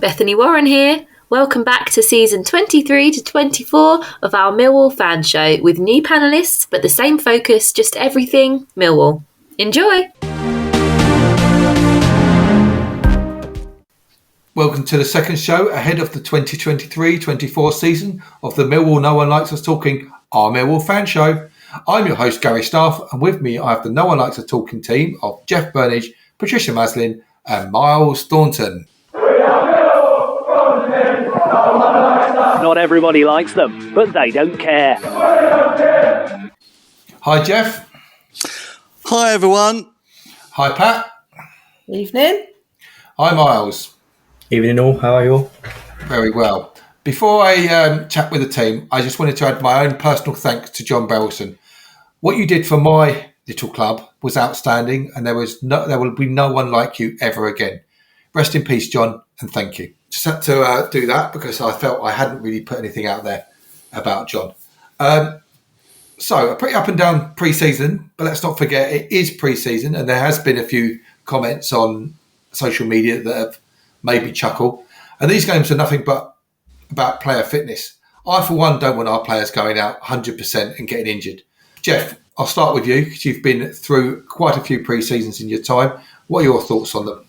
Bethany Warren here. Welcome back to season 23 to 24 of our Millwall fan show with new panellists, but the same focus, just everything Millwall. Enjoy! Welcome to the second show ahead of the 2023-24 season of the Millwall No One Likes Us Talking, our Millwall fan show. I'm your host, Gary Staff, and with me I have the No One Likes Us Talking team of Jeff Burnige, Patricia Maslin and Myles Thornton. Not everybody likes them, but they don't care. Hi, Jeff. Hi, everyone. Hi, Pat. Evening. Hi, Myles. Evening all, how are you all? Very well. Before I chat with the team, I just wanted to add my own personal thanks to John Berylson. What you did for my little club was outstanding, and there will be no one like you ever again. Rest in peace, John, and thank you. Just had to do that because I felt I hadn't really put anything out there about John. So a pretty up and down pre-season, but let's not forget it is pre-season, and there has been a few comments on social media that have made me chuckle. And these games are nothing but about player fitness. I, for one, don't want our players going out 100% and getting injured. Jeff, I'll start with you because you've been through quite a few pre-seasons in your time. What are your thoughts on them?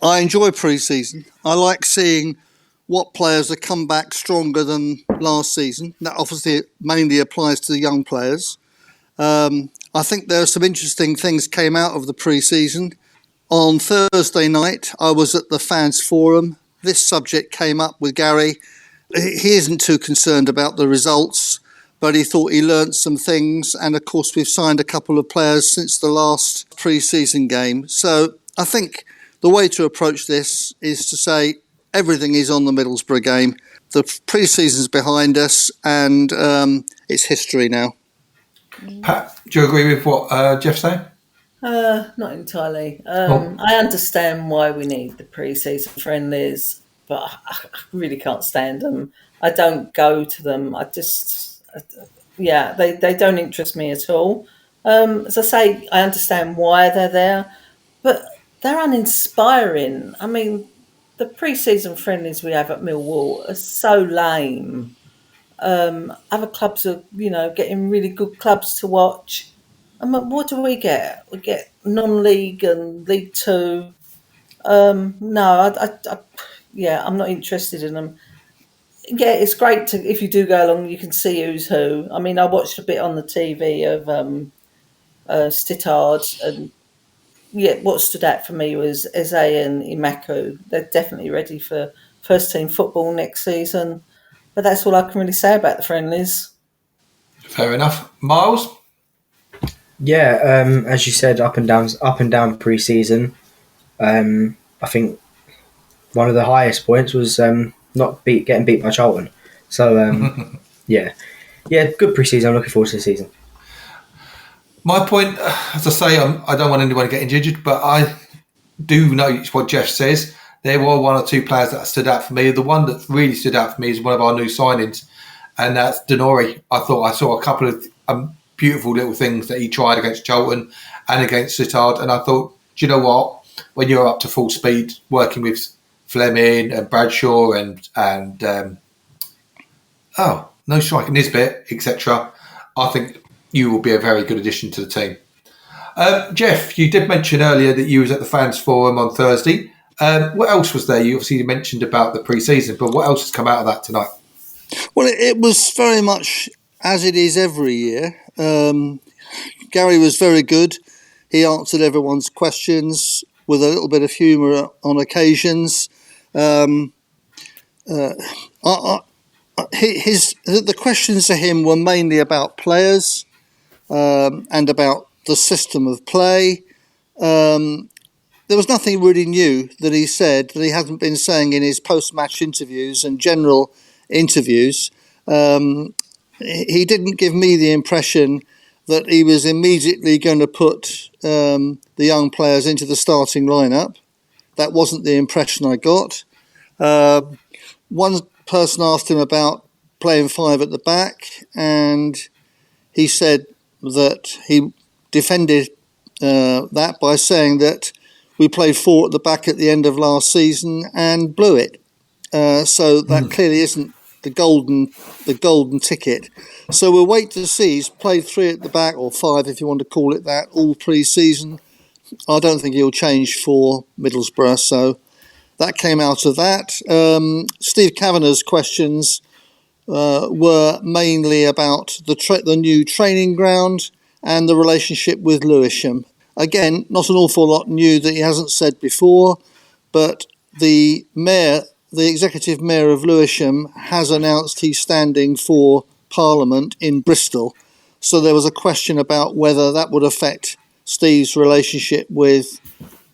I enjoy pre-season. I like seeing what players have come back stronger than last season. That obviously mainly applies to the young players. I think there are some interesting things came out of the pre-season. On Thursday night, I was at the fans forum. This subject came up with Gary. He isn't too concerned about the results, but he thought he learnt some things. And of course, we've signed a couple of players since the last pre-season game. So I think the way to approach this is to say everything is on the Middlesbrough game. The pre-season's behind us and it's history now. Pat, do you agree with what Jeff's saying? Not entirely. I understand why we need the pre-season friendlies, but I really can't stand them. I don't go to them. They don't interest me at all. As I say, I understand why they're there, but they're uninspiring. I mean, the pre-season friendlies we have at Millwall are so lame. Other clubs are, getting really good clubs to watch. I mean, what do we get? We get non-league and League Two. I'm not interested in them. Yeah, it's great if you do go along, you can see who's who. I mean, I watched a bit on the TV of Stittard, and what stood out for me was Eze and Imaku. They're definitely ready for first team football next season. But that's all I can really say about the friendlies. Fair enough. Myles? Yeah, as you said, up and down pre-season. I think one of the highest points was getting beat by Charlton. So good pre-season. I'm looking forward to the season. My point, as I say, I don't want anyone to get injured, but I do notice what Jeff says. There were one or two players that stood out for me. The one that really stood out for me is one of our new signings, and that's Denori. I thought I saw a couple of beautiful little things that he tried against Charlton and against Sittard, and I thought, do you know what? When you're up to full speed, working with Fleming and Bradshaw and no strike in Nisbet, etc., I think you will be a very good addition to the team. Jeff, you did mention earlier that you was at the fans forum on Thursday. What else was there? You obviously mentioned about the pre-season, but what else has come out of that tonight? Well, it was very much as it is every year. Gary was very good. He answered everyone's questions with a little bit of humour on occasions. The questions to him were mainly about players and about the system of play. There was nothing really new that he said that he hasn't been saying in his post-match interviews and general interviews. He didn't give me the impression that he was immediately going to put the young players into the starting lineup. That wasn't the impression I got. One person asked him about playing five at the back, and he said that he defended that by saying that We played 4 at the back at the end of last season and blew it. So that clearly isn't the golden ticket. So we'll wait to see. He's played 3 at the back, or 5 if you want to call it that, all pre-season. I don't think he'll change for Middlesbrough, so that came out of that. Steve Kavanagh's questions were mainly about the new training ground and the relationship with Lewisham. Again, not an awful lot new that he hasn't said before, but the executive mayor of Lewisham has announced he's standing for Parliament in Bristol. So there was a question about whether that would affect Steve's relationship with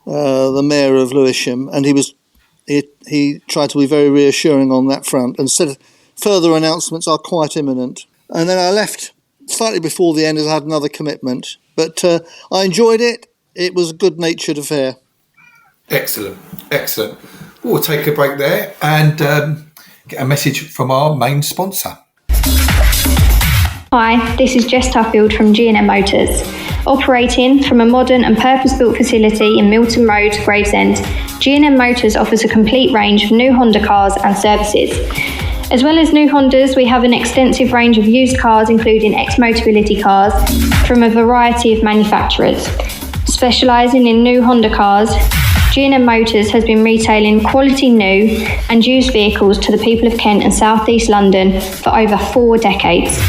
the mayor of Lewisham, and he tried to be very reassuring on that front and said further announcements are quite imminent. And then I left slightly before the end as I had another commitment, but I enjoyed it. It was a good-natured affair. Excellent. We'll take a break there and get a message from our main sponsor. Hi, this is Jess Tuffield from G&M Motors. Operating from a modern and purpose-built facility in Milton Road, Gravesend, G&M Motors offers a complete range of new Honda cars and services. As well as new Hondas, we have an extensive range of used cars, including ex-Motability cars from a variety of manufacturers. Specialising in new Honda cars, G&M Motors has been retailing quality new and used vehicles to the people of Kent and South East London for over 4 decades.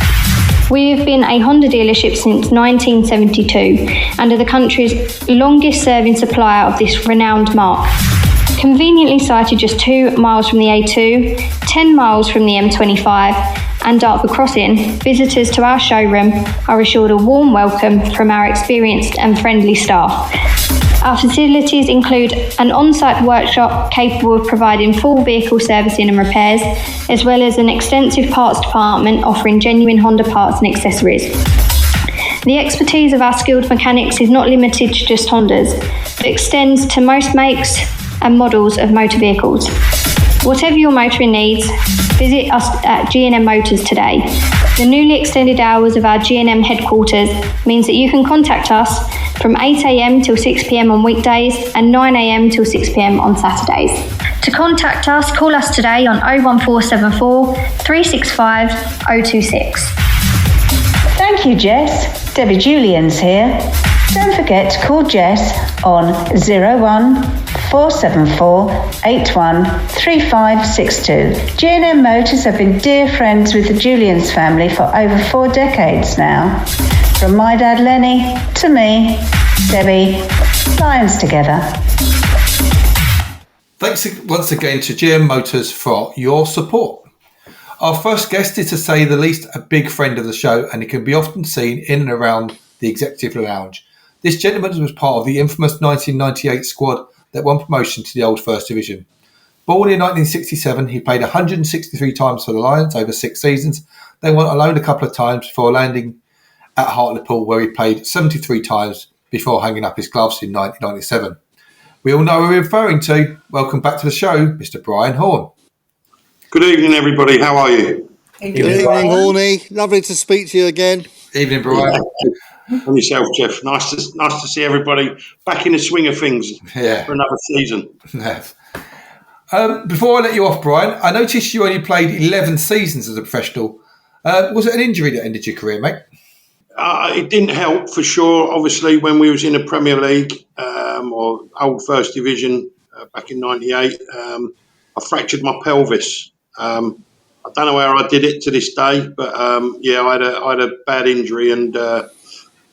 We have been a Honda dealership since 1972 and are the country's longest serving supplier of this renowned marque. Conveniently sited just 2 miles from the A2, 10 miles from the M25 and Dartford Crossing, visitors to our showroom are assured a warm welcome from our experienced and friendly staff. Our facilities include an on-site workshop capable of providing full vehicle servicing and repairs, as well as an extensive parts department offering genuine Honda parts and accessories. The expertise of our skilled mechanics is not limited to just Hondas, but extends to most makes and models of motor vehicles. Whatever your motoring needs, visit us at G&M Motors today. The newly extended hours of our G&M headquarters means that you can contact us from 8 a.m. till 6 p.m. on weekdays and 9 a.m. till 6 p.m. on Saturdays. To contact us, call us today on 01474 365 026. Thank you, Jess. Debbie Julian's here. Don't forget to call Jess on 01474 813562. G&M Motors have been dear friends with the Julians family for over 4 decades now. From my dad Lenny to me, Debbie, Lions together. Thanks once again to GM Motors for your support. Our first guest is, to say the least, a big friend of the show, and he can be often seen in and around the Executive Lounge. This gentleman was part of the infamous 1998 squad that won promotion to the old First Division. Born in 1967, he played 163 times for the Lions over 6 seasons, then went on loan a couple of times before landing at Hartlepool, where he played 73 times before hanging up his gloves in 1997. We all know who we're referring to. Welcome back to the show, Mr. Brian Horne. Good evening, everybody. How are you? Good evening, Horne. Lovely to speak to you again. Evening, Brian. And yourself, Jeff. Nice to see everybody back in the swing of things for another season. Before I let you off, Brian, I noticed you only played 11 seasons as a professional. Was it an injury that ended your career, mate? It didn't help, for sure. Obviously, when we was in the Premier League or old First Division back in '98, I fractured my pelvis. I don't know where I did it to this day, but I had a bad injury and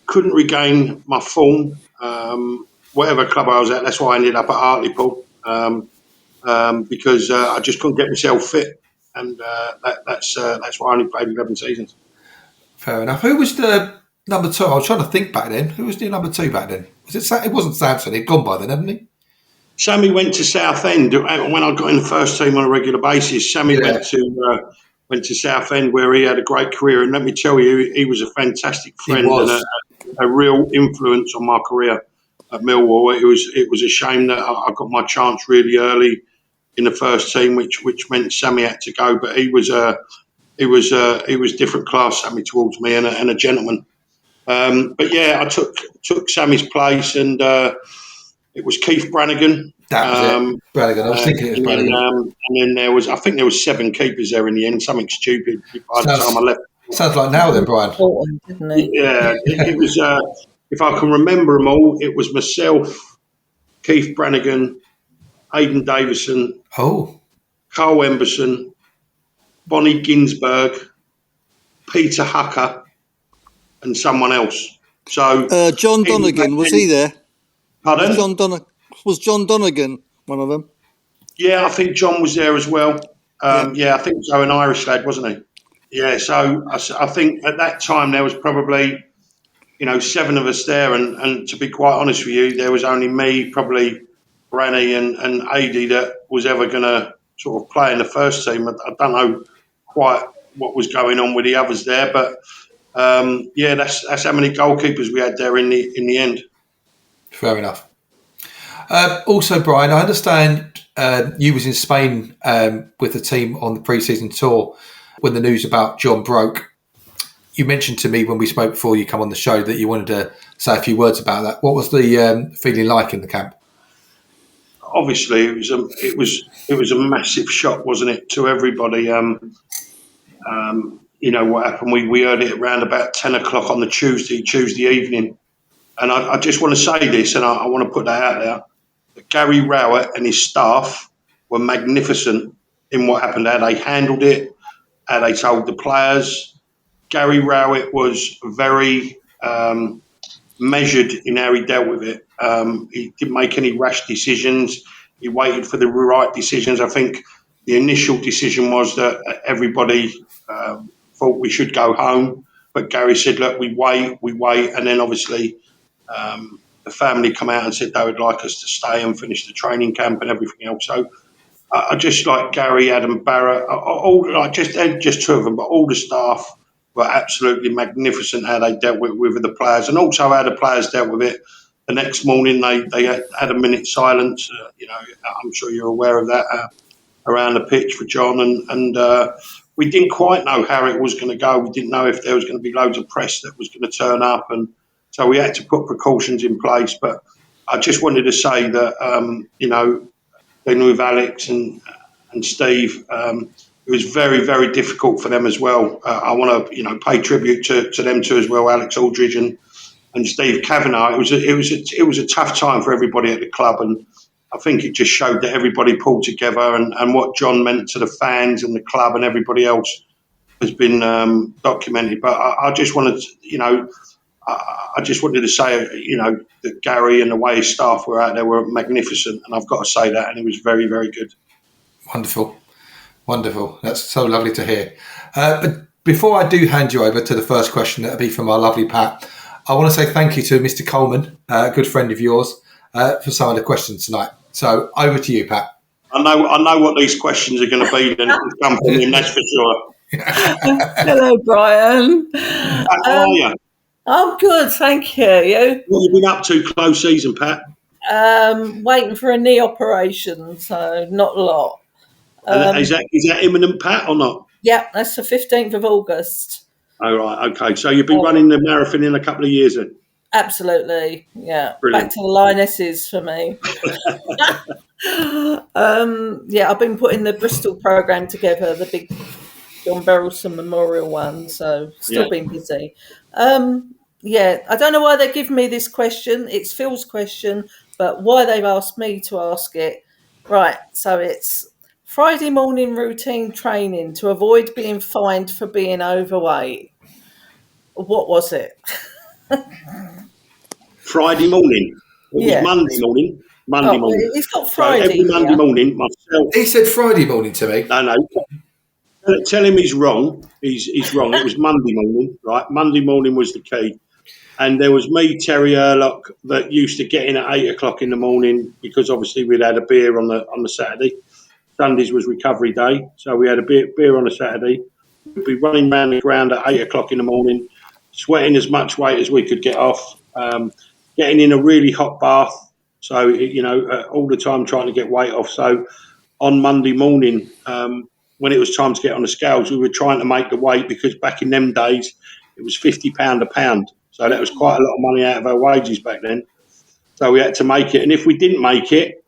couldn't regain my form. Whatever club I was at, that's why I ended up at Hartlepool, because I just couldn't get myself fit, and that's why I only played 11 seasons. Fair enough. Who was the number 2? I was trying to think back then. Who was the number 2 back then? It wasn't Samson. He'd gone by then, hadn't he? Sammy went to Southend when I got in the first team on a regular basis. Sammy went to Southend, where he had a great career, and let me tell you, he was a fantastic friend and a real influence on my career at Millwall. It was a shame that I got my chance really early in the first team, which meant Sammy had to go. But he was different class, Sammy, towards me, and a gentleman. But yeah, I took Sammy's place, and it was Keith Brannigan. That was it. Brannigan. I was thinking it was Brannigan. And then there was 7 keepers there in the end. Something stupid by the time I left. Sounds like now then, Brian. Didn't he? Yeah, it was. If I can remember them all, it was myself, Keith Brannigan, Aidan Davison, Carl Emberson, Bonnie Ginsberg, Peter Hucker, and someone else. So John Donegan, was he there? Pardon? Was John Donegan one of them? Yeah, I think John was there as well. Yeah, I think so. An Irish lad, wasn't he? Yeah. So I think at that time there was probably 7 of us there, and to be quite honest with you, there was only me, probably Branny and Adi that was ever going to sort of play in the first team. I don't know quite what was going on with the others there, but that's how many goalkeepers we had there in the end. Fair enough. Also, Brian, I understand you was in Spain with the team on the pre-season tour when the news about John broke. You mentioned to me when we spoke before you come on the show that you wanted to say a few words about that. What was the feeling like in the camp? Obviously, it was a massive shock, wasn't it, to everybody? What happened? We heard it around about 10 o'clock on the Tuesday evening, and I just want to say this, and I want to put that out there. That Gary Rowett and his staff were magnificent in what happened. How they handled it, how they told the players. Gary Rowett was very measured in how he dealt with it. He didn't make any rash decisions. He waited for the right decisions. I think the initial decision was that everybody thought we should go home, but Gary said, look, we wait. And then obviously the family come out and said they would like us to stay and finish the training camp and everything else. So I just like Gary, Adam Barrett, just 2 of them, but all the staff were absolutely magnificent how they dealt with the players, and also how the players dealt with it. The next morning, they had a minute silence. I'm sure you're aware of that around the pitch for John, and we didn't quite know how it was going to go. We didn't know if there was going to be loads of press that was going to turn up, and so we had to put precautions in place. But I just wanted to say that then with Alex and Steve. It was very, very difficult for them as well. I want to, pay tribute to them too as well, Alex Aldridge and Steve Kavanagh. It was a tough time for everybody at the club, and I think it just showed that everybody pulled together and what John meant to the fans and the club and everybody else has been documented. But I just wanted, I just wanted to say, that Gary and the way his staff were out there were magnificent, and I've got to say that, and it was very, very good. Wonderful. That's so lovely to hear. But before I do hand you over to the first question, that'll be from our lovely Pat, I want to say thank you to Mr. Coleman, a good friend of yours, for some of the questions tonight. So over to you, Pat. I know what these questions are going to be, then it's come from him, that's for sure. Hello, Brian. How are you? I'm good, thank you. You? What have you been up to close season, Pat? Waiting for a knee operation, so not a lot. Is that imminent, Pat, or not? Yeah, that's the 15th of August. Oh, right, okay. So you'll be running the marathon in a couple of years then? Absolutely, yeah. Brilliant. Back to the Lionesses for me. I've been putting the Bristol programme together, the big John Berylson Memorial one, so still been busy. I don't know why they give me this question. It's Phil's question, but why they've asked me to ask it. Right, so it's Friday morning routine training to avoid being fined for being overweight. What was it? Friday morning. It was Monday morning. Morning. It's got Friday. So every Monday morning, myself. He said Friday morning to me. No. Tell him he's wrong. He's wrong. It was Monday morning, right? Monday morning was the key. And there was me, Terry Erlock, that used to get in at 8 o'clock in the morning because obviously we'd had a beer on the Saturday. Sundays was recovery day, so we had a beer on a Saturday. We'd be running around the ground at 8 o'clock in the morning, sweating as much weight as we could get off, getting in a really hot bath. So, all the time trying to get weight off. So on Monday morning, when it was time to get on the scales, we were trying to make the weight because back in them days, it was £50 a pound. So that was quite a lot of money out of our wages back then. So we had to make it. And if we didn't make it,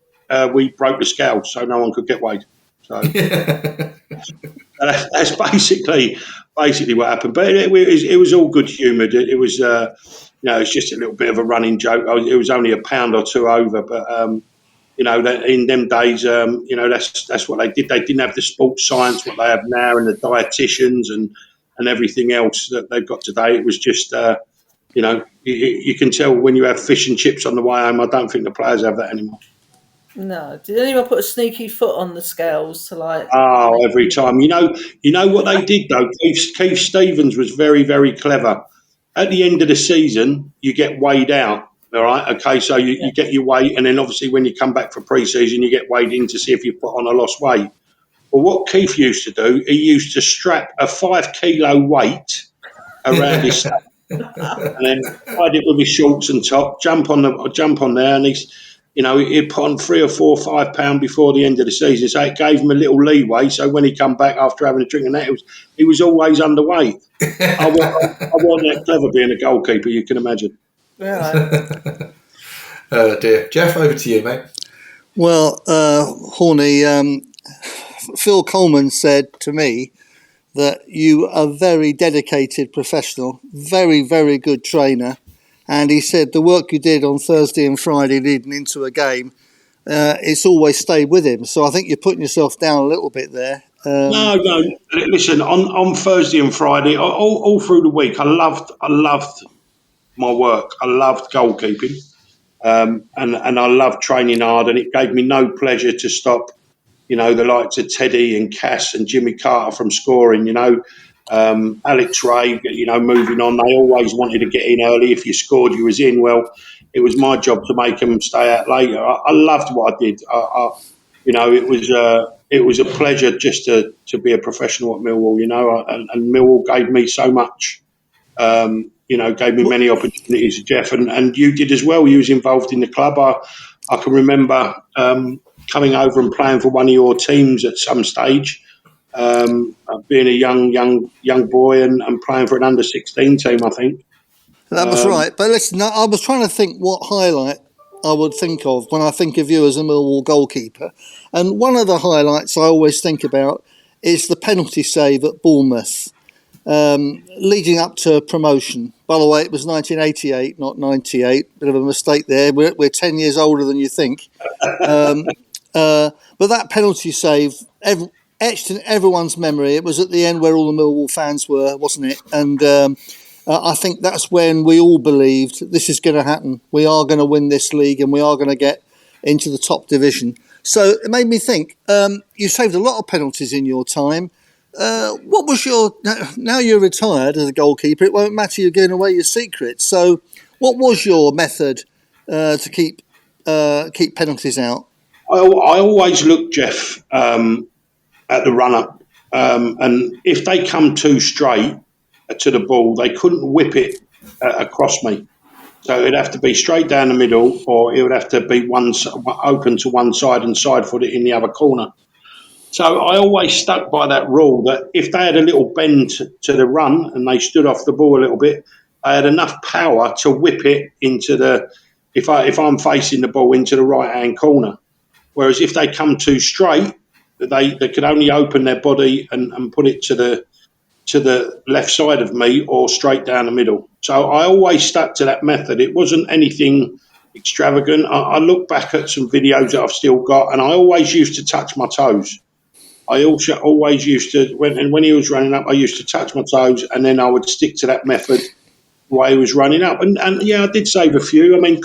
we broke the scale, so no one could get weighed. So that's basically what happened. But it was all good humoured. It was, it's just a little bit of a running joke. It was only a pound or two over, but in them days, that's what they did. They didn't have the sports science what they have now, and the dietitians and everything else that they've got today. It was just, you can tell when you have fish and chips on the way home. I don't think the players have that anymore. No. Did anyone put a sneaky foot on the scales to like? Oh, every time. You know what they did though. Keith Stevens was very, very clever. At the end of the season, you get weighed out. All right. Okay. So you get your weight, and then obviously when you come back for pre-season, you get weighed in to see if you put on a lost weight. Well, what Keith used to do, he used to strap a 5 kilo weight around his stomach, and then hide it with his shorts and top. Jump on there, and he'd put on 3 or 4 or 5 pound before the end of the season. So it gave him a little leeway. So when he come back after having a drink and that, he was always underweight. I wasn't that clever being a goalkeeper, you can imagine. Yeah. Oh dear. Jeff, over to you, mate. Well, Horne, Phil Coleman said to me that you are a very dedicated professional, very, very good trainer. And he said the work you did on Thursday and Friday leading into a game, it's always stayed with him. So I think you're putting yourself down a little bit there. No. Listen, on Thursday and Friday, all through the week, I loved my work. I loved goalkeeping, and I loved training hard. And it gave me no pleasure to stop, the likes of Teddy and Cass and Jimmy Carter from scoring. Alex Ray, moving on. They always wanted to get in early. If you scored, you was in. Well, it was my job to make them stay out later. I loved what I did. It was a pleasure just to be a professional at Millwall. And Millwall gave me so much. Gave me many opportunities, Jeff, and you did as well. You was involved in the club. I can remember coming over and playing for one of your teams at some stage. Being a young boy and playing for an under-16 team, I think. That was right. But listen, I was trying to think what highlight I would think of when I think of you as a Millwall goalkeeper. And one of the highlights I always think about is the penalty save at Bournemouth, leading up to promotion. By the way, it was 1988, not 98. Bit of a mistake there. We're 10 years older than you think. But that penalty save, etched in everyone's memory. It was at the end where all the Millwall fans were, wasn't it? And I think that's when we all believed this is going to happen. We are going to win this league and we are going to get into the top division. So it made me think, you saved a lot of penalties in your time. What was now you're retired as a goalkeeper, it won't matter, you're giving away your secrets. So what was your method to keep penalties out? I always look, Jeff, at the run-up. And if they come too straight to the ball, they couldn't whip it across me. So it'd have to be straight down the middle, or it would have to be open to one side and side-foot it in the other corner. So I always stuck by that rule that if they had a little bend to the run and they stood off the ball a little bit, I had enough power to whip it into if I'm facing the ball, into the right-hand corner. Whereas if they come too straight, they could only open their body and put it to the left side of me or straight down the middle. So I always stuck to that method. It wasn't anything extravagant. I look back at some videos that I've still got, and I always used to touch my toes. I also always used to, when he was running up, I used to touch my toes, and then I would stick to that method while he was running up. And yeah, I did save a few. I mean,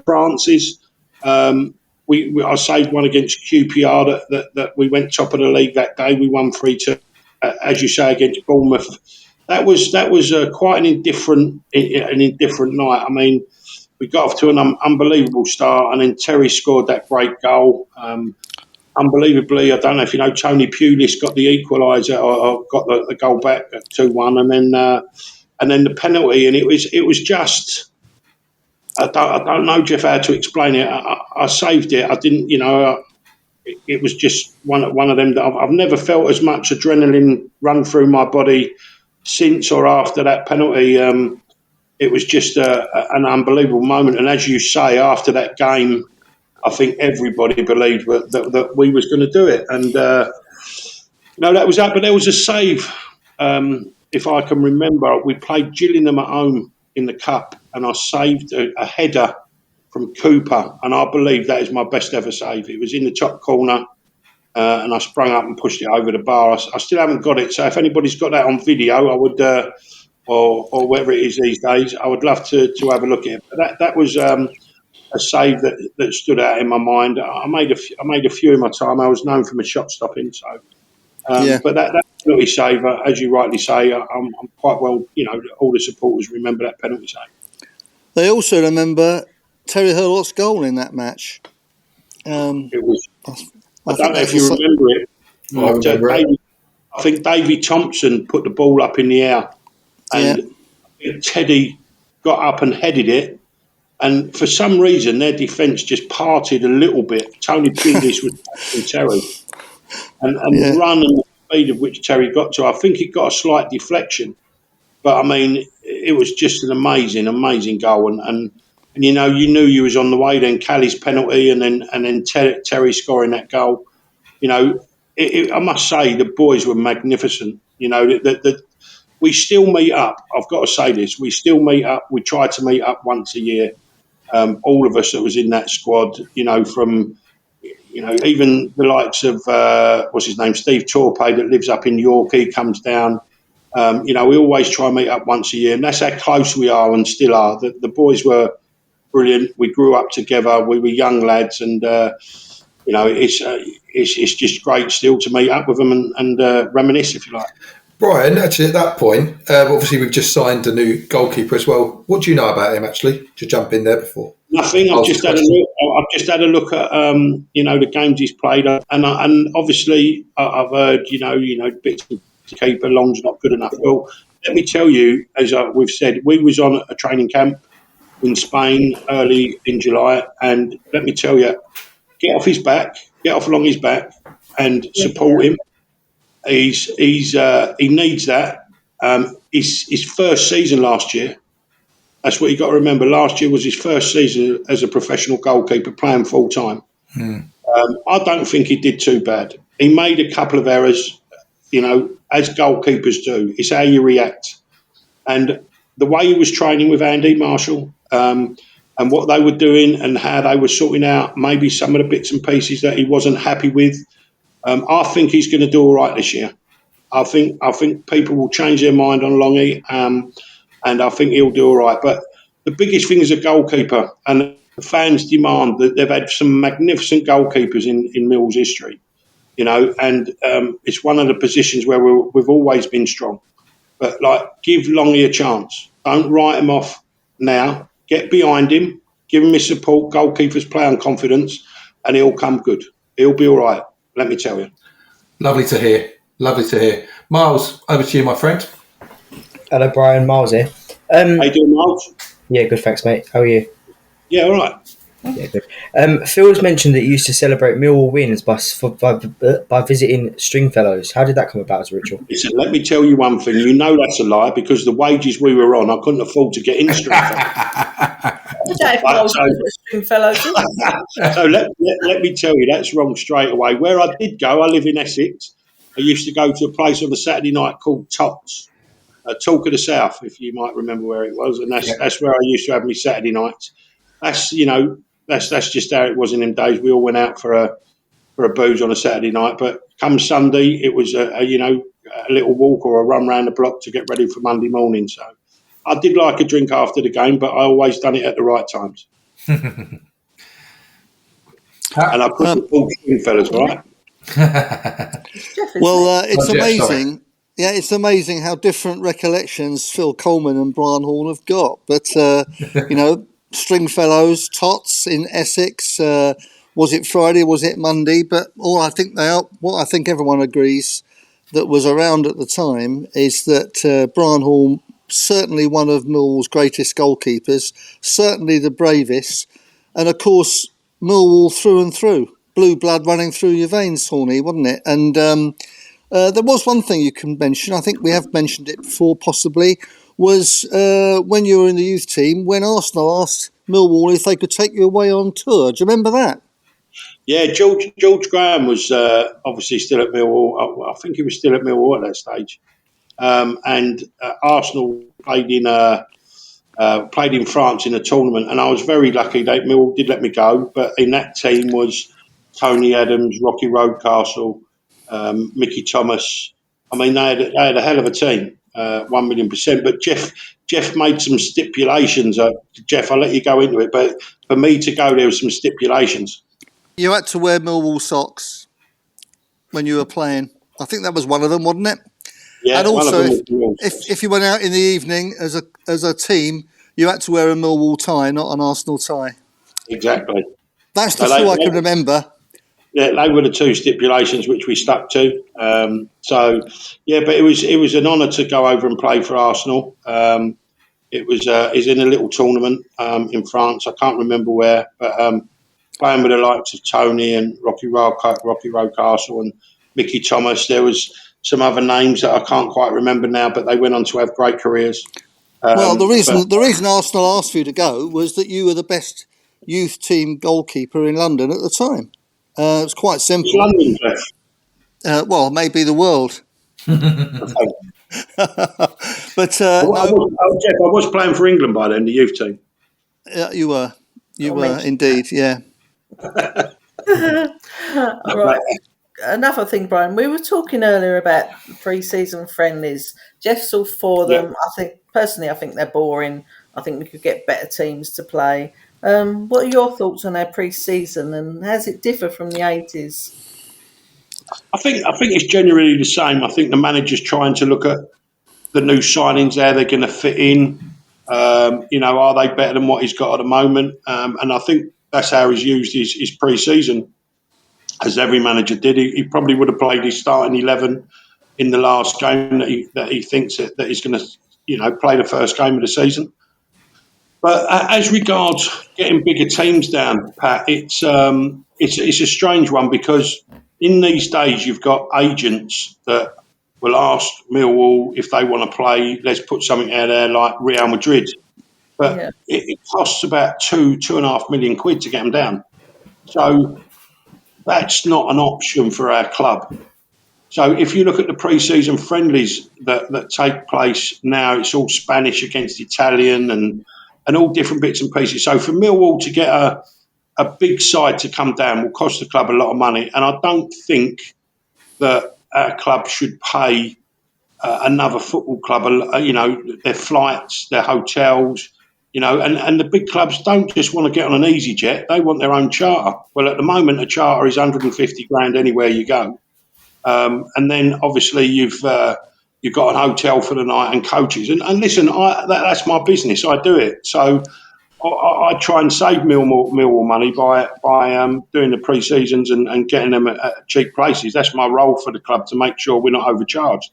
Francis, I saved one against QPR that we went top of the league that day. We won 3-2, as you say, against Bournemouth. That was quite an indifferent night. I mean, we got off to an unbelievable start, and then Terry scored that great goal. Unbelievably, I don't know if you know, Tony Pulis got the equaliser or got the goal back at 2-1, and then the penalty, and it was just. I don't know, Jeff, how to explain it. I saved it. I didn't, it was just one of them that I've never felt as much adrenaline run through my body since or after that penalty. it was just an unbelievable moment. And as you say, after that game, I think everybody believed that we was going to do it. And that was that. But there was a save. If I can remember, we played Gillingham at home in the cup, and I saved a header from Cooper, and I believe that is my best ever save. It was in the top corner, and I sprung up and pushed it over the bar. I still haven't got it, so if anybody's got that on video, I would, or whatever it is these days, I would love to have a look at it. But that was a save that stood out in my mind. I made a few in my time. I was known for my shot stopping, so. But that penalty save, as you rightly say, I'm quite well. All the supporters remember that penalty save. They also remember Terry Hurlott's goal in that match. It was. I don't know if you remember it. I think Davy Thompson put the ball up in the air, and Teddy got up and headed it. And for some reason, their defence just parted a little bit. Tony Pindis was passing Terry. And the run and the speed of which Terry got to, I think it got a slight deflection. But, I mean, it was just an amazing, amazing goal. And you knew you was on the way. Then Callie's penalty and then Terry scoring that goal. I must say the boys were magnificent. We still meet up. I've got to say this. We still meet up. We try to meet up once a year. All of us that was in that squad, from... even the likes of, what's his name, Steve Torpe that lives up in York, he comes down. We always try and meet up once a year, and that's how close we are and still are. The boys were brilliant. We grew up together. We were young lads, and, it's just great still to meet up with them and reminisce, if you like. Brian, actually, at that point, obviously we've just signed a new goalkeeper as well. What do you know about him, actually, to jump in there before? Nothing. I've just had a look at the games he's played, and obviously I've heard bits of keeper long's not good enough. Well, let me tell you, as we've said, we was on a training camp in Spain early in July, and let me tell you, get off along his back, and support him. He needs that. His first season last year. That's what you got to remember. Last year was his first season as a professional goalkeeper playing full time. I don't think he did too bad. He made a couple of errors, as goalkeepers do. It's how you react. And the way he was training with Andy Marshall and what they were doing and how they were sorting out maybe some of the bits and pieces that he wasn't happy with, I think he's going to do all right this year. I think people will change their mind on Longy, and I think he'll do all right. But the biggest thing is a goalkeeper, and the fans demand that they've had some magnificent goalkeepers in Mill's history, and it's one of the positions where we've always been strong. But, give Longy a chance. Don't write him off now. Get behind him. Give him his support. Goalkeepers play on confidence, and he'll come good. He'll be all right, let me tell you. Lovely to hear. Myles, over to you, my friend. Hello, Brian. Myles here. How you doing, Myles? Yeah, good, thanks, mate. How are you? Yeah, all right. Yeah, good. Phil's mentioned that you used to celebrate Millwall wins by visiting Stringfellows. How did that come about as a ritual? Listen, let me tell you one thing. You know that's a lie because the wages we were on, I couldn't afford to get in Stringfellows. So let me tell you, that's wrong straight away. Where I did go, I live in Essex. I used to go to a place on a Saturday night called Tots, Talk of the South, if you might remember where it was, and that's where I used to have my Saturday nights. That's just how it was in them days. We all went out for a booze on a Saturday night, but come Sunday, it was a little walk or a run round the block to get ready for Monday morning. So I did like a drink after the game, but I always done it at the right times. And I put the ball in, fellas, right? Well, it's amazing. Yeah, it's amazing how different recollections Phil Coleman and Brian Horne have got. But, Stringfellows, Tots in Essex, was it Friday, was it Monday? But what I think everyone agrees that was around at the time is that Brian Horne, certainly one of Millwall's greatest goalkeepers, certainly the bravest, and of course, Millwall through and through. Blue blood running through your veins, Horny, wasn't it? And there was one thing you can mention, I think we have mentioned it before possibly, was when you were in the youth team, when Arsenal asked Millwall if they could take you away on tour. Do you remember that? Yeah, George Graham was obviously still at Millwall. I think he was still at Millwall at that stage. And Arsenal played in France in a tournament, and I was very lucky that Millwall did let me go. But in that team was Tony Adams, Rocky Roadcastle, Mickey Thomas. I mean, they had a hell of a team, 1,000,000%. But Jeff made some stipulations. Jeff, I'll let you go into it, but for me to go, there were some stipulations. You had to wear Millwall socks when you were playing. I think that was one of them, wasn't it? Yeah, and also, one of if you went out in the evening as a team, you had to wear a Millwall tie, not an Arsenal tie. Exactly. That's the two I can remember. Yeah, they were the two stipulations which we stuck to. But it was an honour to go over and play for Arsenal. It was in a little tournament in France. I can't remember where, but playing with the likes of Tony and Rocky Roadcastle and Mickey Thomas. There was some other names that I can't quite remember now, but they went on to have great careers. Well, the reason Arsenal asked for you to go was that you were the best youth team goalkeeper in London at the time. It was quite simple. London, Jeff? Well, maybe the world. But Jeff, I was playing for England by then, the youth team. You were indeed, yeah. Right. Another thing, Brian, we were talking earlier about pre-season friendlies. Jeff's all for them. Yeah. I think they're boring. I think we could get better teams to play. What are your thoughts on our pre-season, and how does it differ from the 80s? I think it's generally the same. I think the manager's trying to look at the new signings, how they're going to fit in. Are they better than what he's got at the moment? And I think that's how he's used his pre-season, as every manager did. He probably would have played his starting 11 in the last game that he thinks that he's going to, play the first game of the season. But as regards getting bigger teams down, Pat, it's a strange one, because in these days you've got agents that will ask Millwall if they want to play. Let's put something out there like Real Madrid, but it costs about £2.5 million to get them down. So that's not an option for our club. So if you look at the pre-season friendlies that take place now, it's all Spanish against Italian and all different bits and pieces. So for Millwall to get a big side to come down will cost the club a lot of money. And I don't think that our club should pay another football club, their flights, their hotels, and the big clubs don't just want to get on an easy jet. They want their own charter. Well, at the moment, a charter is 150 grand anywhere you go. And then obviously you've got a hotel for the night and coaches. And listen, that's my business. I do it. So I try and save Millwall money by doing the pre-seasons and getting them at cheap places. That's my role for the club, to make sure we're not overcharged.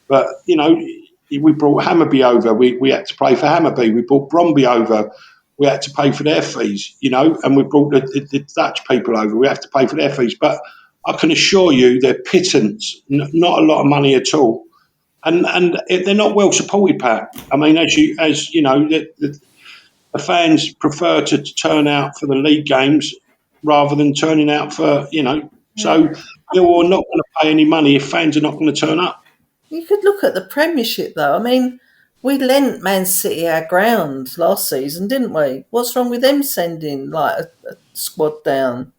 But, we brought Hammarby over. We had to pay for Hammarby. We brought Bromby over. We had to pay for their fees, and we brought the Dutch people over. We have to pay for their fees. But I can assure you they're pittance, not a lot of money at all. And they're not well supported, Pat. I mean, as you know, the fans prefer to turn out for the league games rather than turning out for, So you're not going to pay any money if fans are not going to turn up. You could look at the Premiership, though. I mean, we lent Man City our ground last season, didn't we? What's wrong with them sending a squad down?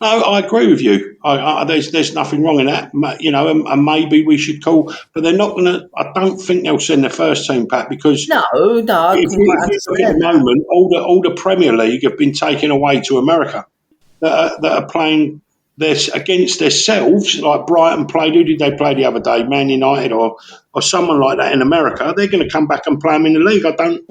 No, I agree with you. There's nothing wrong in that, and maybe we should call, but they're not going to. I don't think they'll send their first team, Pat, because no. If you look at the moment, all the Premier League have been taken away to America that are playing against themselves. Like Brighton played. Who did they play the other day? Man United or someone like that in America. They're going to come back and play them in the league. I don't.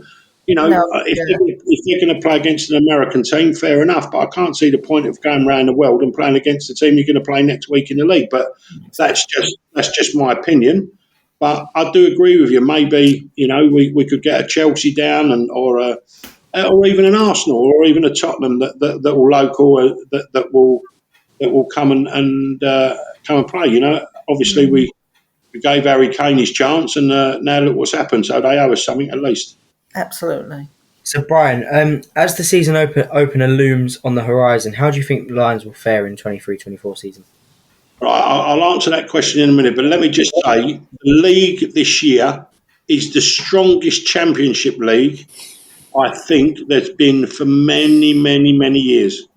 If they're going to play against an American team, fair enough. But I can't see the point of going around the world and playing against the team you're going to play next week in the league. But that's just my opinion. But I do agree with you. Maybe we could get a Chelsea down or even an Arsenal or even a Tottenham that will local that will come and come and play. Obviously we gave Harry Kane his chance, and now look what's happened. So they owe us something at least. Absolutely. So, Brian, as the season opener looms on the horizon, how do you think the Lions will fare in 23-24 season? Right, I'll answer that question in a minute, but let me just say the league this year is the strongest championship league I think there's been for many, many, many years.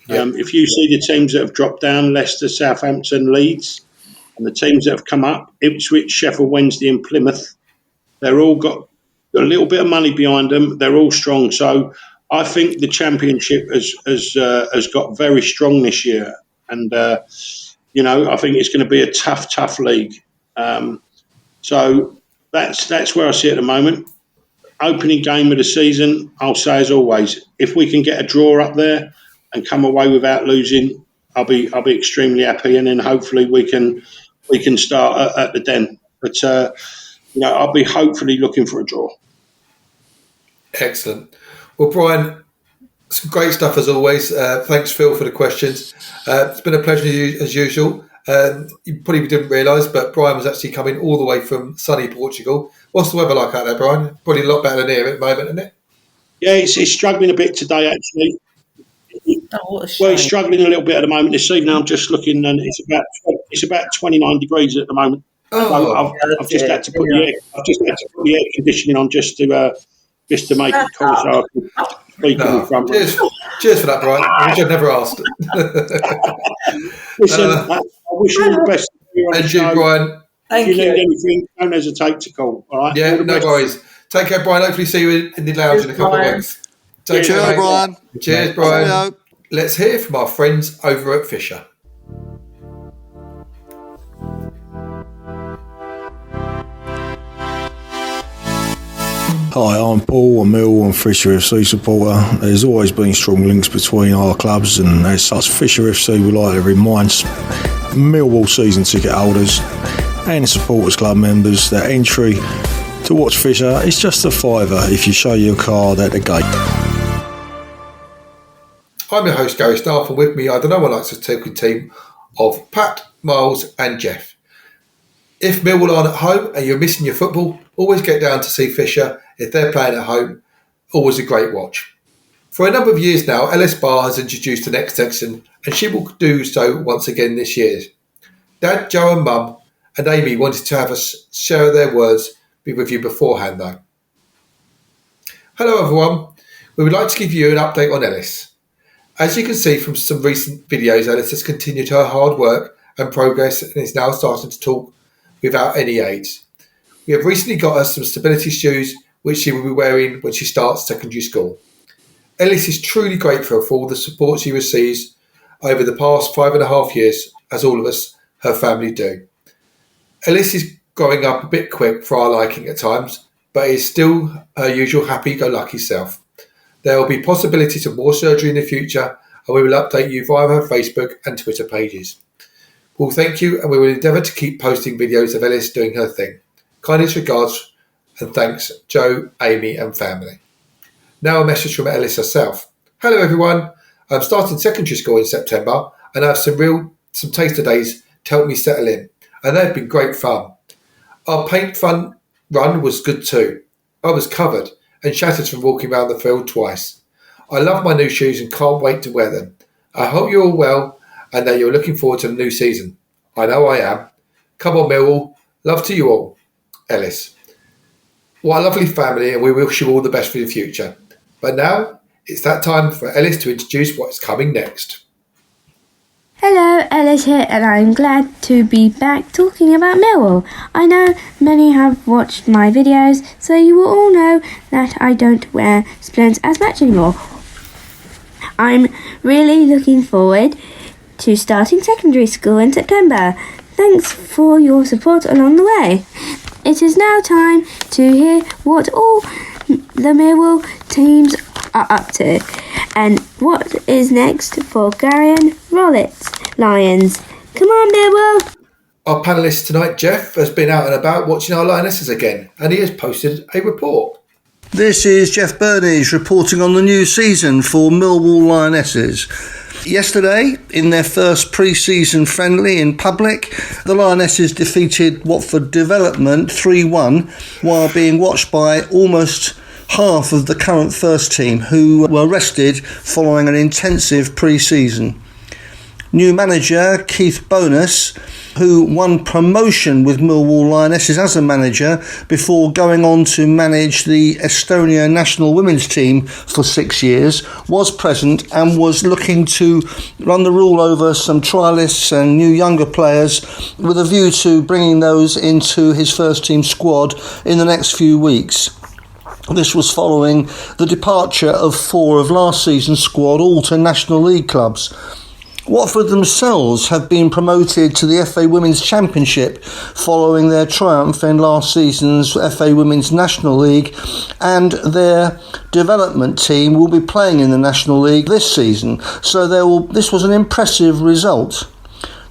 Yep. If you see the teams that have dropped down, Leicester, Southampton, Leeds, and the teams that have come up, Ipswich, Sheffield Wednesday and Plymouth, they're all got a little bit of money behind them. They're all strong. So I think the championship has got very strong this year. And, I think it's going to be a tough league. So that's where I see it at the moment. Opening game of the season, I'll say as always, if we can get a draw up there and come away without losing, I'll be extremely happy, and then hopefully we can start at the Den. But I'll be hopefully looking for a draw. Excellent. Well, Brian, some great stuff as always. Thanks, Phil, for the questions. It's been a pleasure as usual. You probably didn't realise, but Brian was actually coming all the way from sunny Portugal. What's the weather like out there, Brian? Probably a lot better than here at the moment, isn't it? Yeah, it's struggling a bit today, actually. What a shame. Well, it's struggling a little bit at the moment. This evening, I'm just looking, and it's about 29 degrees at the moment. Oh, so I've just had to put the air conditioning on just to make it cool, so I can speak in the front. Cheers for that, Brian. Which I've never asked. Listen, I wish you all the best. And you, Brian. If you need anything, don't hesitate to call. All right. Yeah, no worries. Take care, Brian. Hopefully, see you in the lounge in a couple of weeks. Take care, Brian. Cheers, Brian. Hello. Let's hear from our friends over at Fisher. Hi, I'm Paul, a Millwall and Fisher FC supporter. There's always been strong links between our clubs, and as such, Fisher FC would like to remind Millwall season ticket holders and supporters club members that entry to watch Fisher is just a £5 if you show your card at the gate. I'm your host, Gary Staff, and with me I don't know one likes a talking team of Pat, Myles and Jeff. If Millwall aren't at home and you're missing your football, always get down to see Fisher. If they're playing at home, always a great watch. For a number of years now, Ellice Barr has introduced the next section, and she will do so once again this year. Dad, Joe and Mum and Amy wanted to have us share their words with you beforehand though. Hello everyone, we would like to give you an update on Ellice. As you can see from some recent videos, Ellice has continued her hard work and progress and is now starting to talk without any aids. We have recently got her some stability shoes which she will be wearing when she starts secondary school. Ellice is truly grateful for all the support she receives over the past 5.5 years, as all of us, her family, do. Ellice is growing up a bit quick for our liking at times, but is still her usual happy-go-lucky self. There will be possibilities of more surgery in the future, and we will update you via her Facebook and Twitter pages. We'll thank you, and we will endeavour to keep posting videos of Ellice doing her thing. Kindest regards and thanks, Joe, Amy and family. Now a message from Ellice herself. Hello everyone, I'm starting secondary school in September and I have some taster days to help me settle in, and they've been great fun. Our paint fun run was good too. I was covered and shattered from walking around the field twice. I love my new shoes and can't wait to wear them. I hope you're all well and that you're looking forward to the new season. I know I am. Come on Millwall, love to you all. Ellice. What a lovely family, and we wish you all the best for the future. But now, it's that time for Ellice to introduce what's coming next. Hello, Ellice here, and I'm glad to be back talking about Millwall. I know many have watched my videos, so you will all know that I don't wear splints as much anymore. I'm really looking forward to starting secondary school in September. Thanks for your support along the way. It is now time to hear what all the Millwall teams are up to and what is next for Garion Rollitt's Lions. Come on, Millwall! Our panellist tonight, Jeff, has been out and about watching our Lionesses again, and he has posted a report. This is Jeff Burnige reporting on the new season for Millwall Lionesses. Yesterday, in their first pre-season friendly in public, the Lionesses defeated Watford Development 3-1 while being watched by almost half of the current first team, who were rested following an intensive pre-season. New manager Keith Bonus, who won promotion with Millwall Lionesses as a manager before going on to manage the Estonia national women's team for 6 years, was present and was looking to run the rule over some trialists and new younger players with a view to bringing those into his first team squad in the next few weeks. This was following the departure of 4 of last season's squad, all to National League clubs. Watford themselves have been promoted to the FA Women's Championship following their triumph in last season's FA Women's National League, and their development team will be playing in the National League this season, so this was an impressive result.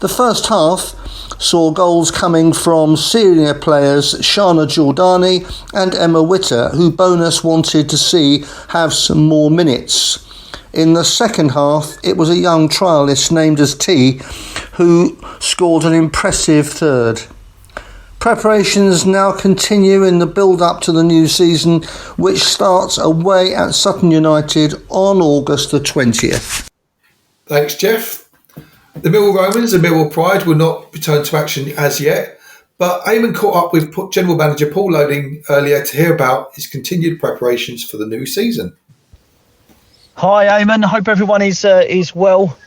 The first half saw goals coming from senior players Shana Giordani and Emma Witter, who Bonus wanted to see have some more minutes. In the second half, it was a young trialist named as T who scored an impressive third. Preparations now continue in the build-up to the new season, which starts away at Sutton United on August the 20th. Thanks, Jeff. The Millwall Romans and Millwall Pride will not return to action as yet, but Eamon caught up with General Manager Paul Loding earlier to hear about his continued preparations for the new season. Hi, Eamon. Hope everyone is well.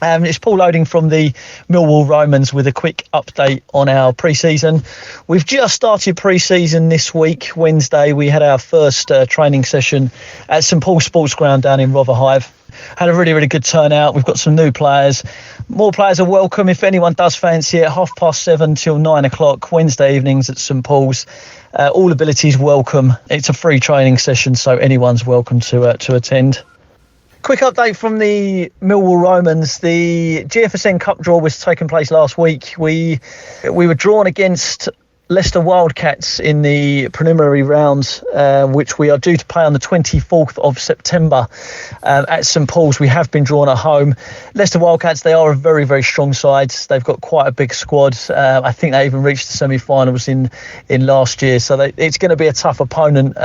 It's Paul Loding from the Millwall Romans with a quick update on our pre-season. We've just started pre-season this week. Wednesday, we had our first training session at St Paul's Sports Ground down in Rotherhithe. Had a really, really good turnout. We've got some new players. More players are welcome if anyone does fancy it. 7:30 till 9 o'clock Wednesday evenings at St Paul's. All abilities welcome. It's a free training session, so anyone's welcome to attend. Quick update from the Millwall Romans. The GFSN Cup draw was taking place last week. We were drawn against Leicester Wildcats in the preliminary round, which we are due to play on the 24th of September at St Paul's. We have been drawn at home. Leicester Wildcats, they are a very, very strong side. They've got quite a big squad. I think they even reached the semi-finals in last year, so it's going to be a tough opponent.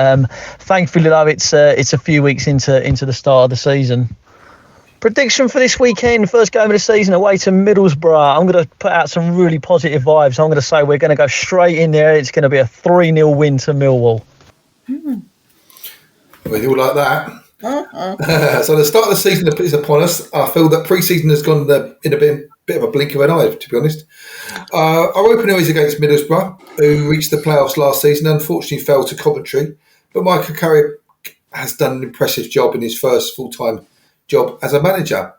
Thankfully, though, it's a few weeks into the start of the season. Prediction for this weekend, first game of the season away to Middlesbrough. I'm going to put out some really positive vibes. I'm going to say we're going to go straight in there. It's going to be a 3-0 win to Millwall. We all like that. So the start of the season is upon us. I feel that pre-season has gone in a bit of a blink of an eye, to be honest. Our opener is against Middlesbrough, who reached the playoffs last season, unfortunately fell to Coventry. But Michael Carrick has done an impressive job in his first full-time job as a manager.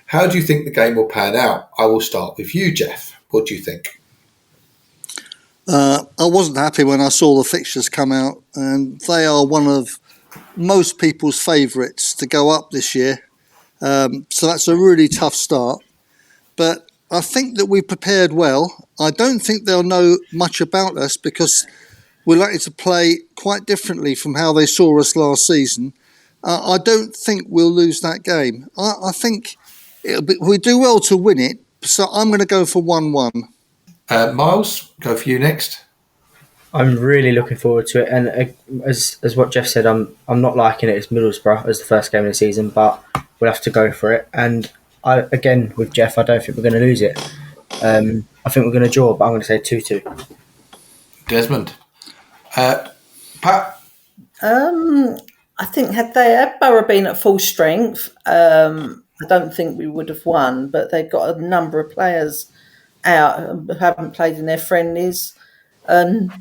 How do you think the game will pan out? I will start with you, Jeff. What do you think? I wasn't happy when I saw the fixtures come out, and they are one of most people's favourites to go up this year. So that's a really tough start. But I think that we prepared well. I don't think they'll know much about us because we're likely to play quite differently from how they saw us last season. I don't think we'll lose that game. I think we do well to win it, so I'm going to go for 1-1. Myles, go for you next. I'm really looking forward to it, and as what Jeff said, I'm not liking it as Middlesbrough as the first game of the season, but we'll have to go for it. And again with Jeff, I don't think we're going to lose it. I think we're going to draw, but I'm going to say 2-2. Desmond, Pat. I think had Borough been at full strength, I don't think we would have won, but they've got a number of players out who haven't played in their friendlies,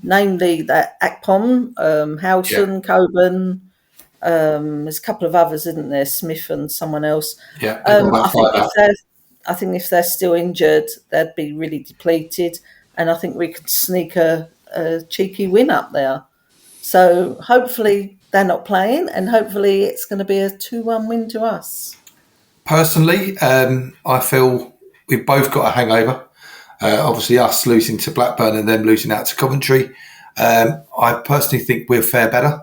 namely that Akpom, Howson, Coburn, there's a couple of others, isn't there? Smith and someone else. Yeah, I think if they're still injured, they'd be really depleted, and I think we could sneak a cheeky win up there. So hopefully they're not playing, and hopefully it's going to be a 2-1 win to us. Personally, I feel we've both got a hangover. Obviously, us losing to Blackburn and them losing out to Coventry. I personally think we'll fare better.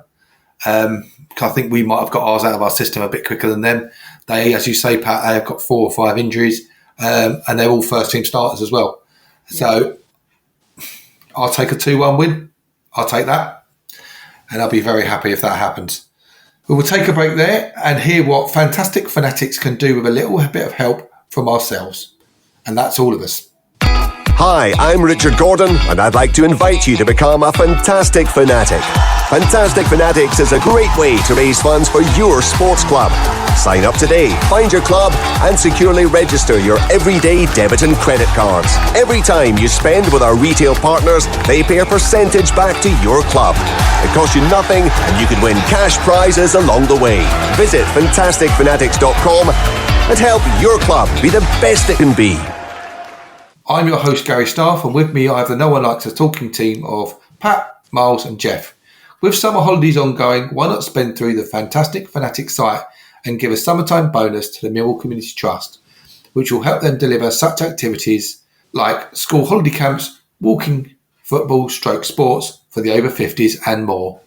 I think we might have got ours out of our system a bit quicker than them. They, as you say, Pat, they have got 4 or 5 injuries, and they're all first-team starters as well. So I'll take a 2-1 win. I'll take that, and I'll be very happy if that happens. We will take a break there and hear what Fantastic Fanatics can do with a little bit of help from ourselves. And that's all of us. Hi, I'm Richard Gordon, and I'd like to invite you to become a Fantastic Fanatic. Fantastic Fanatics is a great way to raise funds for your sports club. Sign up today, find your club, and securely register your everyday debit and credit cards. Every time you spend with our retail partners, they pay a percentage back to your club. It costs you nothing, and you can win cash prizes along the way. Visit fantasticfanatics.com and help your club be the best it can be. I'm your host, Gary Staff, and with me I have the No One Likes a Talking team of Pat, Myles and Jeff. With summer holidays ongoing, why not spend through the Fantastic Fanatics site and give a summertime bonus to the Millwall Community Trust, which will help them deliver such activities like school holiday camps, walking, football, sports for the over 50s and more.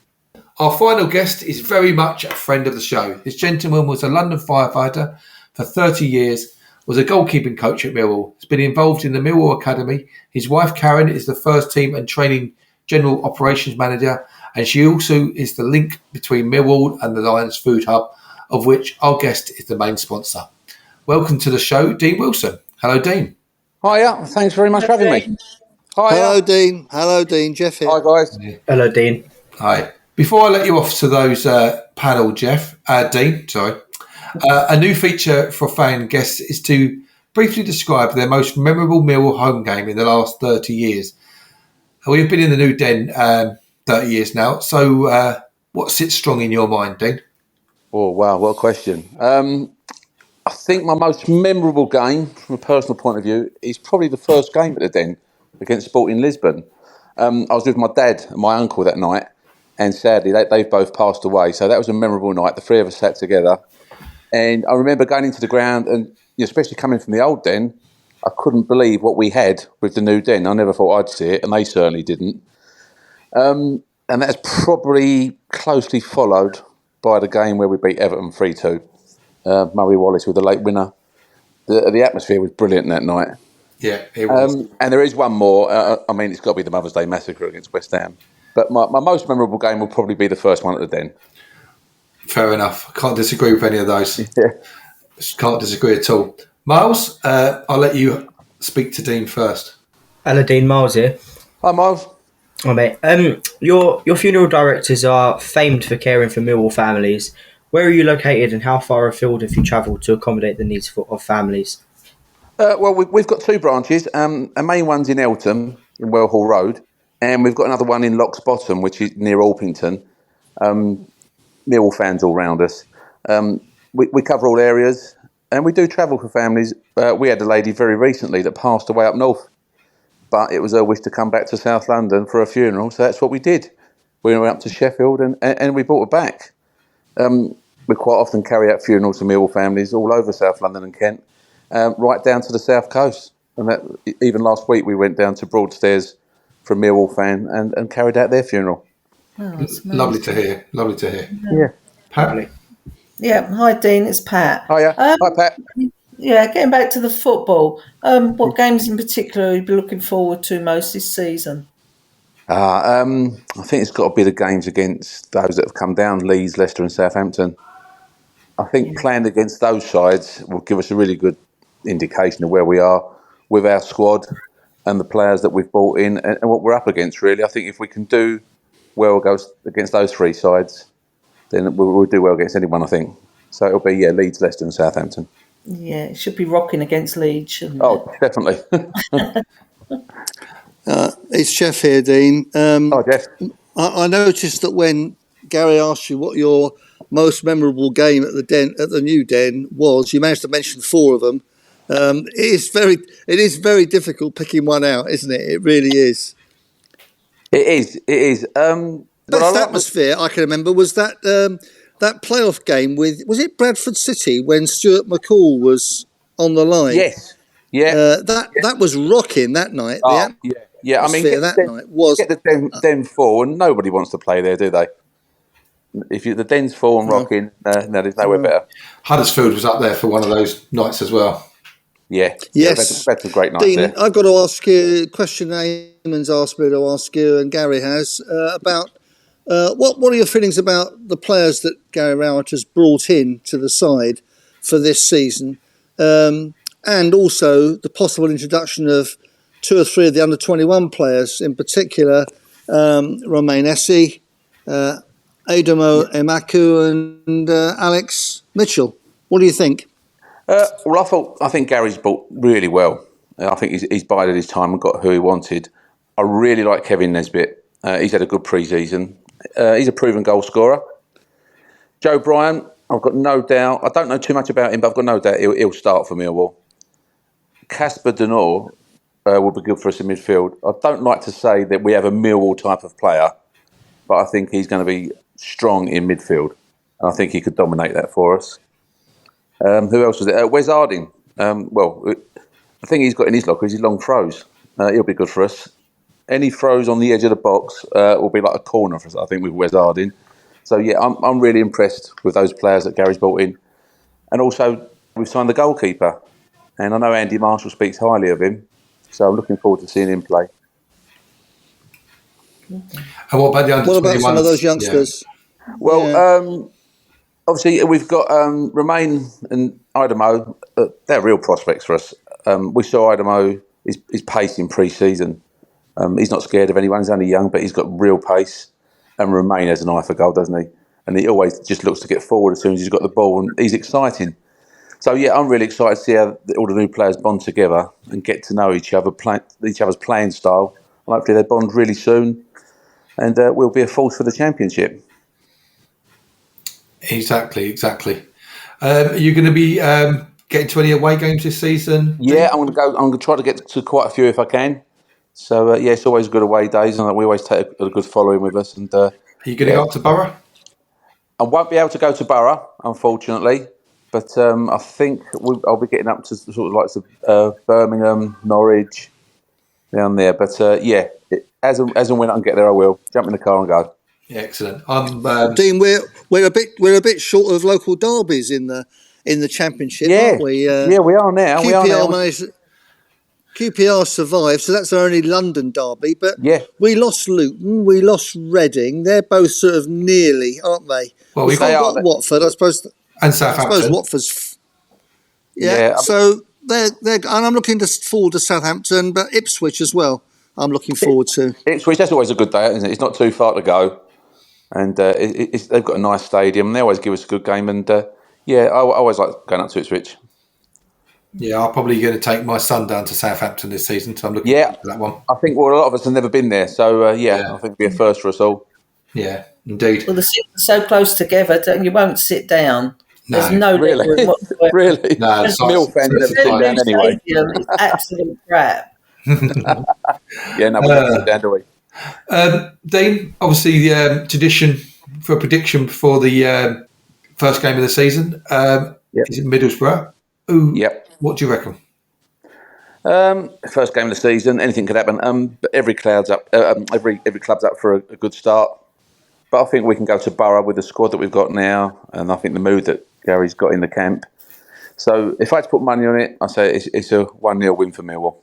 Our final guest is very much a friend of the show. This gentleman was a London firefighter for 30 years, was a goalkeeping coach at Millwall, has been involved in the Millwall Academy. His wife Karen is the first team and training general operations manager, and she also is the link between Millwall and the Lions Food Hub, of which our guest is the main sponsor. Welcome to the show, Dean Wilson. Hello, Dean. Hiya, thanks very much for having me. Hiya. Hello, Dean. Hello, Dean. Jeff here. Hi, guys. Hello, Dean. Hi. Before I let you off to those panel, Dean, a new feature for fan guests is to briefly describe their most memorable Millwall home game in the last 30 years. We've been in the new Den 30 years now, so what sits strong in your mind, Dean? Oh, wow, what a question. I think my most memorable game, from a personal point of view, is probably the first game at the Den against Sporting Lisbon. I was with my dad and my uncle that night, and sadly, they've both passed away, so that was a memorable night. The three of us sat together. And I remember going into the ground and especially coming from the old Den, I couldn't believe what we had with the new Den. I never thought I'd see it, and they certainly didn't. And that's probably closely followed by the game where we beat Everton 3-2. Murray Wallace with the late winner. The atmosphere was brilliant that night. Yeah, it was. And there is one more. It's got to be the Mother's Day massacre against West Ham. But my most memorable game will probably be the first one at the Den. Fair enough. I can't disagree with any of those. Yeah. Can't disagree at all. Myles, I'll let you speak to Dean first. Hello, Dean. Myles here. Hi, Myles. Hi, mate. Your funeral directors are famed for caring for Millwall families. Where are you located, and how far afield have you travelled to accommodate the needs of families? Well, we've got 2 branches. A main one's in Eltham, in Wellhall Road, and we've got another one in Locks Bottom, which is near Orpington. Millwall fans all round us. We cover all areas, and we do travel for families. We had a lady very recently that passed away up north, but it was her wish to come back to South London for a funeral, so that's what we did. We went up to Sheffield and we brought her back. We quite often carry out funerals for Millwall families all over South London and Kent, right down to the South Coast. And even last week we went down to Broadstairs for a Millwall fan and carried out their funeral. Oh, Lovely to hear. Lovely to hear. Yeah. Pat? Yeah, hi Dean, it's Pat. Hiya. Hi, Pat. Yeah, getting back to the football, what games in particular are you looking forward to most this season? I think it's got to be the games against those that have come down, Leeds, Leicester and Southampton. I think playing against those sides will give us a really good indication of where we are with our squad and the players that we've brought in and what we're up against, really. I think if we can do well against those 3 sides, then we'll do well against anyone, I think. So it'll be, Leeds, Leicester and Southampton. Yeah, it should be rocking against Leeds, shouldn't it? Oh, definitely. It's Jeff here, Dean. Hi, Jeff. I noticed that when Gary asked you what your most memorable game at the new Den was, you managed to mention 4 of them. It is very difficult picking one out, isn't it? It really is. It is. Best atmosphere I can remember was that playoff game was it Bradford City when Stuart McCall was on the line? Yes. Yeah. That was rocking that night. Oh, yeah. I mean, that night was get the Den 4 and nobody wants to play there, do they? If the den's full and rocking, no, there's nowhere better. Huddersfield was up there for one of those nights as well. Yeah. Yes. We've had some great nights Dean, there. I've got to ask you a question Eamon's asked me to ask you, and Gary has, about what are your feelings about the players that Gary Rowett has brought in to the side for this season, and also the possible introduction of 2 or 3 of the under-21 players, in particular Romain Esse, Adomo Emaku and Alex Mitchell. What do you think? Well, I think Gary's bought really well. I think he's bided his time and got who he wanted. I really like Kevin Nesbitt. He's had a good pre-season. He's a proven goal scorer. Joe Bryan, I've got no doubt. I don't know too much about him, but I've got no doubt he'll start for Millwall. Casper Denor will be good for us in midfield. I don't like to say that we have a Millwall type of player, but I think he's going to be strong in midfield. And I think he could dominate that for us. Who else was it? Wes Harding. The thing he's got in his locker is his long throws. He'll be good for us. Any throws on the edge of the box will be like a corner for us, I think, with Wes Harding. So, yeah, I'm really impressed with those players that Gary's brought in. And also, we've signed the goalkeeper. And I know Andy Marshall speaks highly of him. So I'm looking forward to seeing him play. And what about the under-21s? What about some of those youngsters? Yeah. Well, obviously, we've got Romain and Idemo. They're real prospects for us. We saw Idemo, his pace in pre-season. He's not scared of anyone. He's only young, but he's got real pace. And Romain has an eye for goal, doesn't he? And he always just looks to get forward as soon as he's got the ball. And he's exciting. So, yeah, I'm really excited to see how all the new players bond together and get to know each other's playing style. And hopefully they bond really soon. And we'll be a force for the championship. Exactly. Are you going to be getting to any away games this season? Yeah, I'm going to try to get to quite a few if I can. So, it's always good away days, and we always take a good following with us. And are you going to go up to Borough? I won't be able to go to Borough, unfortunately. But I think I'll be getting up to sort of like Birmingham, Norwich, down there. But, as and when I can get there, I will. Jump in the car and go. Yeah, excellent. Dean, we're a bit short of local derbies in the championship, aren't we? Yeah, we are now. QPR survived, so that's our only London derby. But we lost Luton, we lost Reading. They're both sort of nearly, aren't they? Well, we've got Watford, I suppose. And Southampton. I suppose Watford's. So they're and I'm looking forward to Southampton, but Ipswich as well. I'm looking forward to. Ipswich, that's always a good day, isn't it? It's not too far to go. And they've got a nice stadium. They always give us a good game. And, I always like going up to Ipswich. Yeah, I'm probably going to take my son down to Southampton this season. So I'm looking forward to that one. I think a lot of us have never been there. So, I think it'll be a first for us all. Yeah, indeed. Well, the seats are so close together that you won't sit down. No, there's no really. Really? No, Mill fans never sit down anyway. It's absolute crap. Yeah, no, we don't sit down, do we? Dean, obviously the tradition for a prediction before the first game of the season is it Middlesbrough? What do you reckon? First game of the season, anything could happen. But every club's up for a good start. But I think we can go to Borough with the squad that we've got now, and I think the mood that Gary's got in the camp. So if I had to put money on it, I'd say it's a 1-0 win for Millwall.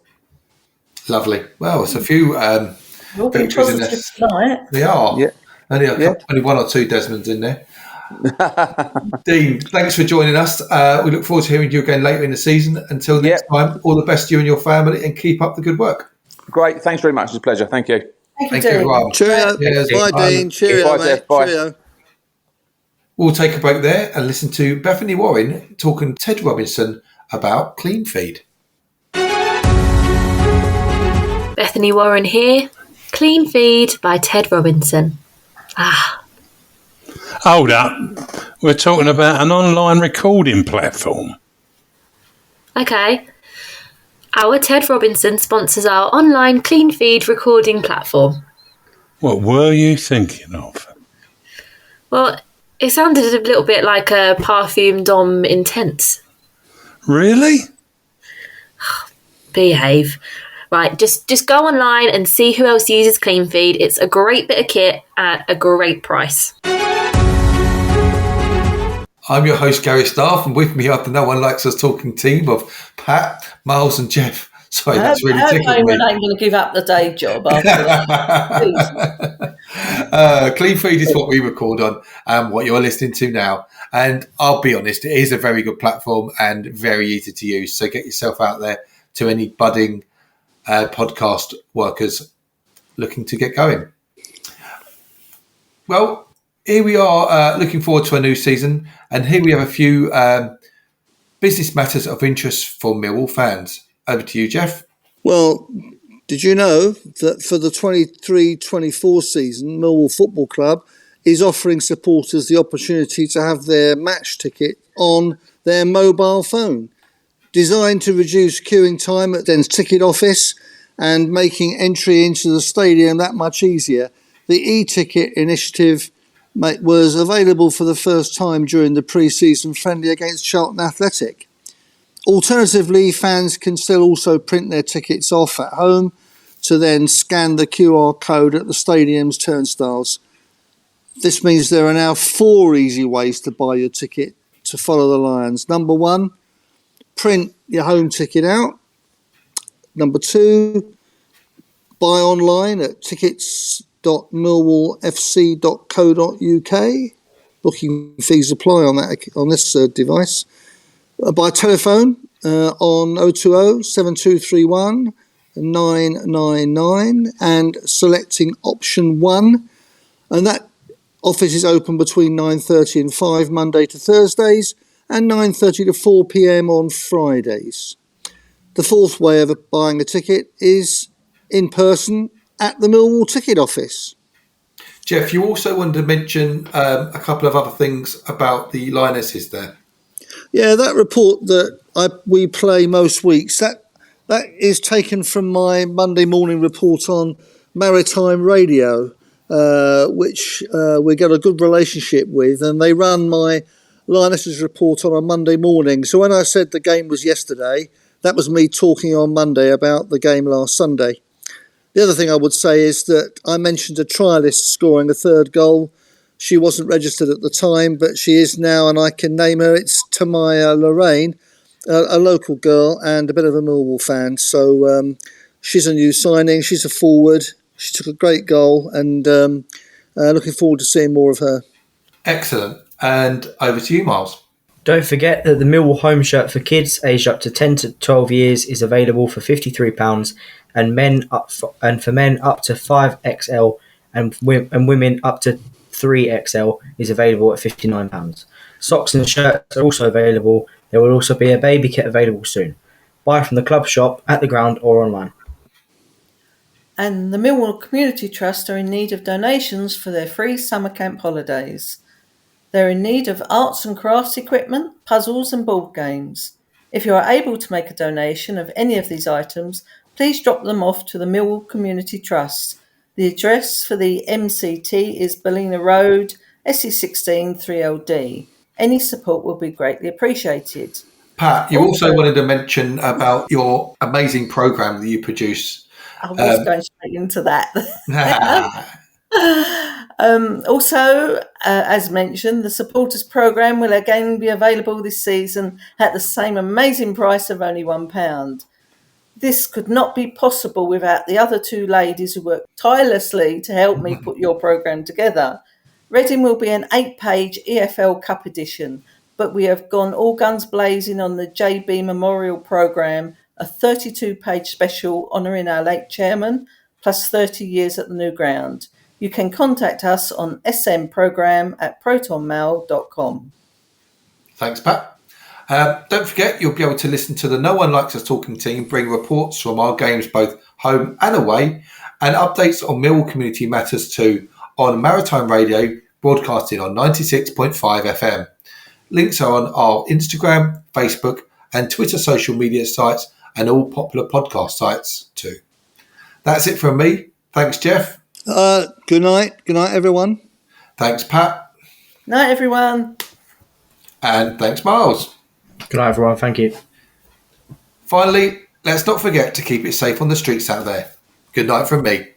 Lovely. Well, it's a few victories in there. Tonight. They are. Yeah. Only 1 or 2 Desmonds in there. Dean, thanks for joining us. We look forward to hearing you again later in the season. Until next time, all the best to you and your family, and keep up the good work. Great. Thanks very much. It's a pleasure. Thank you. Thank you, Dean. Cheerio. Bye, Dean. Cheerio, mate. Bye. Cheerio. We'll take a break there and listen to Bethany Warren talking to Ted Robinson about Clean Feed. Bethany Warren here. Clean Feed by Ted Robinson. Hold up. We're talking about an online recording platform. Okay. Our Ted Robinson sponsors our online Clean Feed recording platform. What were you thinking of? Well, it sounded a little bit like a Parfum Dom Intense. Really? Behave. Right, just go online and see who else uses Clean Feed. It's a great bit of kit at a great price. I'm your host, Gary Staff, and with me are the No One Likes Us talking team of Pat, Myles and Jeff. Sorry, that's really tickled me. I ain't going to give up the day job after that. Clean Feed is what we record on and what you're listening to now. And I'll be honest, it is a very good platform and very easy to use. So get yourself out there to any budding podcast workers looking to get going. Well, here we are looking forward to a new season, and here we have a few business matters of interest for Millwall fans. Over to you, Jeff. Well, did you know that for the 23-24 season, Millwall Football Club is offering supporters the opportunity to have their match ticket on their mobile phone, designed to reduce queuing time at Den's ticket office and making entry into the stadium that much easier. The e-ticket initiative was available for the first time during the pre-season friendly against Charlton Athletic. Alternatively, fans can still also print their tickets off at home to then scan the QR code at the stadium's turnstiles. This means there are now 4 easy ways to buy your ticket to follow the Lions. Number 1, print your home ticket out. Number 2, buy online at tickets.millwallfc.co.uk. Booking fees apply on this device. By telephone on 020 7231 999 and selecting option 1. And that office is open between 9:30 and 5 Monday to Thursdays and 9:30 to 4 p.m. on Fridays. The 4th way of buying a ticket is in person at the Millwall ticket office. Jeff, you also wanted to mention a couple of other things about the Lionesses there. Yeah, that report that we play most weeks, that is taken from my Monday morning report on Maritime Radio, which we got a good relationship with, and they run my Lionesses report on a Monday morning. So when I said the game was yesterday, that was me talking on Monday about the game last Sunday. The other thing I would say is that I mentioned a trialist scoring a 3rd goal. She wasn't registered at the time, but she is now, and I can name her. It's Tamaya Lorraine, a local girl and a bit of a Millwall fan. So she's a new signing. She's a forward. She took a great goal, and looking forward to seeing more of her. Excellent. And over to you, Myles. Don't forget that the Millwall home shirt for kids aged up to 10 to 12 years is available for £53, and for men up to 5XL and women up to 3XL is available at £59. Socks and shirts are also available. There will also be a baby kit available soon. Buy from the club shop, at the ground or online. And the Millwall Community Trust are in need of donations for their free summer camp holidays. They're in need of arts and crafts equipment, puzzles and board games. If you are able to make a donation of any of these items, please drop them off to the Millwall Community Trust. The address for the MCT is Ballina Road, SE16 3LD. Any support will be greatly appreciated. Pat, you also wanted to mention about your amazing programme that you produce. I was going straight into that. As mentioned, the supporters programme will again be available this season at the same amazing price of only £1. This could not be possible without the other 2 ladies who worked tirelessly to help me put your programme together. Reading will be an 8-page EFL Cup edition, but we have gone all guns blazing on the JB Memorial programme, a 32-page special honouring our late chairman, plus 30 years at the new ground. You can contact us on smprogram@protonmail.com. Thanks, Pat. Don't forget, you'll be able to listen to the No One Likes Us talking team bring reports from our games both home and away, and updates on Millwall community matters too on Maritime Radio, broadcasting on 96.5 FM. Links are on our Instagram, Facebook and Twitter social media sites and all popular podcast sites too. That's it from me. Thanks, Jeff. Good night. Good night, everyone. Thanks, Pat. Night, everyone. And thanks, Myles. Good night, everyone. Thank you. Finally, let's not forget to keep it safe on the streets out there. Good night from me.